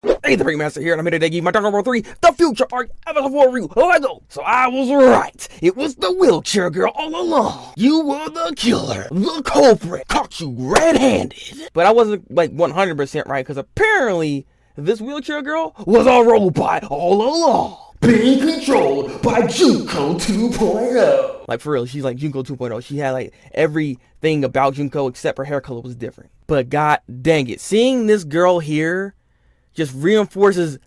Hey, Thabreakmaster here, and I'm here today to give my Danganronpa 3, the future arc episode 4 review. Let's go! So I was right. It was the wheelchair girl all along. You were the killer, the culprit. Caught you red-handed. But I wasn't like 100% right, because apparently this wheelchair girl was a robot all along, being controlled by Junko 2.0. Like, for real, she's like Junko 2.0. She had like everything about Junko except her hair color was different. But god dang it, seeing this girl here just reinforces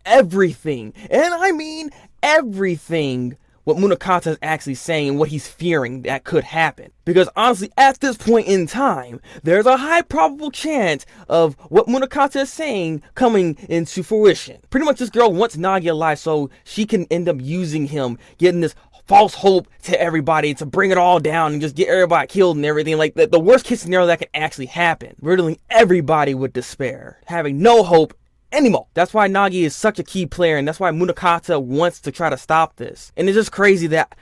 everything, and I mean everything, what Munakata is actually saying, what he's fearing that could happen. Because honestly, at this point in time, there's a high probable chance of what Munakata is saying coming into fruition. Pretty much this girl wants Nagi alive so she can end up using him, getting this false hope to everybody to bring it all down and just get everybody killed and everything. Like the worst case scenario that can actually happen. Riddling everybody with despair, having no hope anymore. That's why Nagi is such a key player, and that's why Munakata wants to try to stop this. And it's just crazy that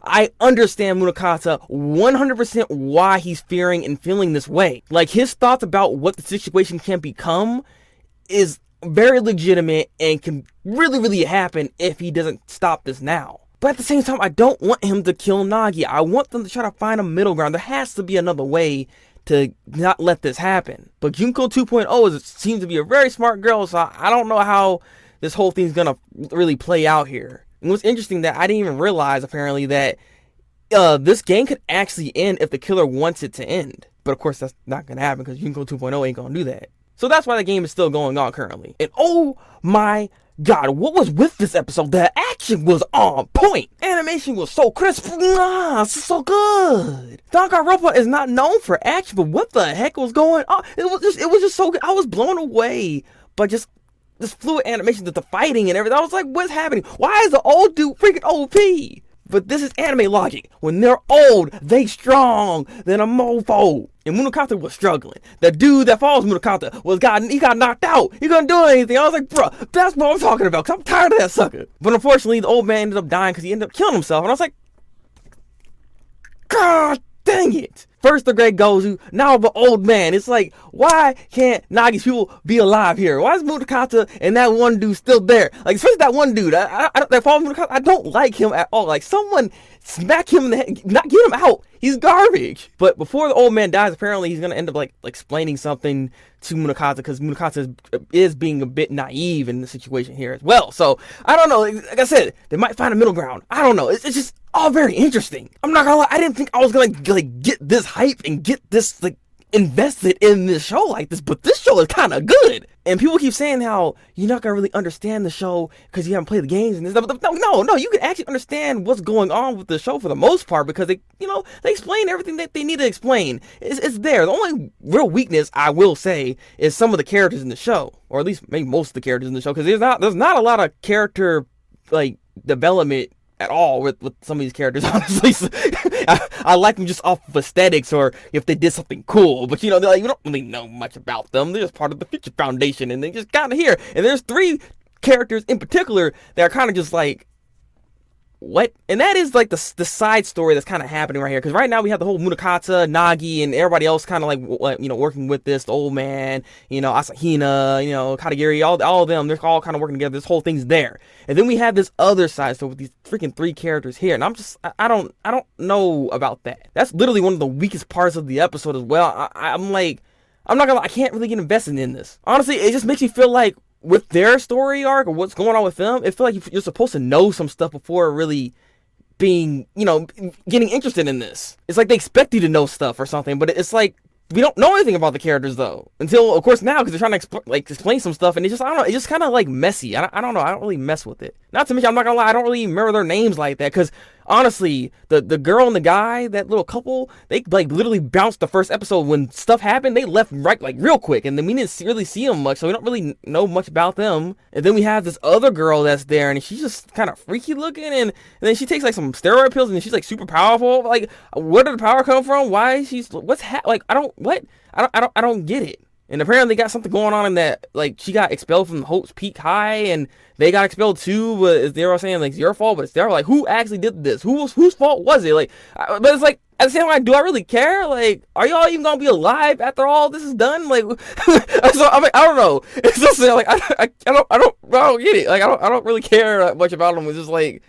I understand Munakata 100% why he's fearing and feeling this way. Like, his thoughts about what the situation can become is very legitimate and can really happen if he doesn't stop this now. But at the same time, I don't want him to kill Nagi. I want them to try to find a middle ground. There has to be another way to not let this happen. But Junko 2.0 seems to be a very smart girl, so I don't know how this whole thing's gonna really play out here. And what's interesting that I didn't even realize, apparently, that this game could actually end if the killer wants it to end. But of course, that's not gonna happen because Junko 2.0 ain't gonna do that. So that's why the game is still going on currently. And oh my god, what was with this episode? The action was on point. Animation was so crisp. So good. Danganronpa is not known for action, but what the heck was going on? It was just so good. I was blown away by just this fluid animation, the fighting and everything. I was like, what's happening? Why is the old dude freaking OP? But this is anime logic. When they're old, they strong than a mofo. And Munakata was struggling. The dude that follows Munakata he got knocked out. He couldn't do anything. I was like, bro, that's what I'm talking about, because I'm tired of that sucker. But unfortunately, the old man ended up dying because he ended up killing himself. And I was like, god dang it. First the great Gozu, now the old man. It's like, why can't Nagi's people be alive here? Why is Munakata and that one dude still there? Like, especially that one dude. That follows Munakata, I don't like him at all. Like, someone smack him in the head, not get him out. He's garbage. But before the old man dies, apparently he's gonna end up like explaining something to Munakata, because Munakata is being a bit naive in the situation here as well. So I don't know. Like I said, they might find a middle ground. I don't know. It's just all very interesting. I'm not gonna lie. I didn't think I was gonna like get this hype and get this like invested in this show like this, but this show is kind of good. And people keep saying how you're not gonna really understand the show because you haven't played the games and stuff. No, you can actually understand what's going on with the show for the most part, because they explain everything that they need to explain. It's there. The only real weakness, I will say, is some of the characters in the show, or at least maybe most of the characters in the show, because there's not a lot of character like development at all with some of these characters, honestly. So, I like them just off of aesthetics, or if they did something cool, but they're like, we don't really know much about them. They're just part of the Future Foundation, and they just kind of here. And there's 3 characters in particular that are kind of just like, what? And that is like the side story that's kind of happening right here, because right now we have the whole Munakata, Nagi, and everybody else kind of like, working with this, the old man, Asahina, Katagiri, all of them, they're all kind of working together. This whole thing's there. And then we have this other side story with these freaking 3 characters here, and I don't know about that. That's literally one of the weakest parts of the episode as well. I'm like, I'm not gonna lie, I can't really get invested in this. Honestly, it just makes me feel like with their story arc, or what's going on with them, it feels like you're supposed to know some stuff before really being, getting interested in this. It's like they expect you to know stuff or something, but it's like, we don't know anything about the characters though, until of course now, because they're trying to explain some stuff, and I don't know, it's just kind of like messy. I don't know, I don't really mess with it. Not to mention, I'm not gonna lie, I don't really remember their names like that, because honestly, the girl and the guy, that little couple, they like literally bounced the first episode. When stuff happened, they left right like real quick, and then we didn't really see them much, so we don't really know much about them. And then we have this other girl that's there, and she's just kind of freaky looking, and then she takes like some steroid pills, and she's like super powerful. Like, where did the power come from? Why I don't get it. And apparently they got something going on in that, like, she got expelled from Hope's Peak High, and they got expelled too, but they're all saying, like, it's your fault, but it's their, like, who actually did this? Whose fault was it? Like, but it's like, at the same time, do I really care? Like, are y'all even gonna be alive after all this is done? Like, so I mean, I don't know. It's just like I don't get it. Like, I don't really care that much about them. It's just like,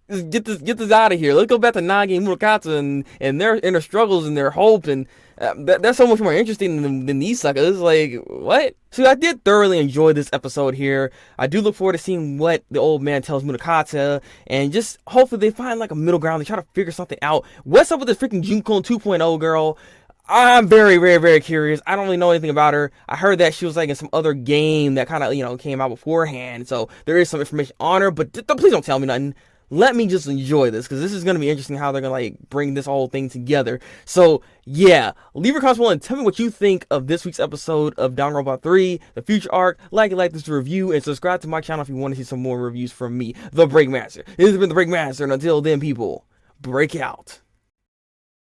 just get this out of here. Let's go back to Nagi and Murakata and their inner struggles and their hope, and that's so much more interesting than these suckers. Like, what? So I did thoroughly enjoy this episode here. I do look forward to seeing what the old man tells Murakata, and just hopefully they find like a middle ground. They try to figure something out. What's up with this freaking Junko 2.0 girl? I'm very, very, very curious. I don't really know anything about her. I heard that she was like in some other game that kind of, came out beforehand. So there is some information on her, but please don't tell me nothing. Let me just enjoy this, because this is going to be interesting how they're going to like bring this whole thing together. So yeah, leave your comments below and tell me what you think of this week's episode of Danganronpa 3, the future arc. Like this review, and subscribe to my channel if you want to see some more reviews from me, the Breakmaster. This has been the Breakmaster, and until then, people, break out.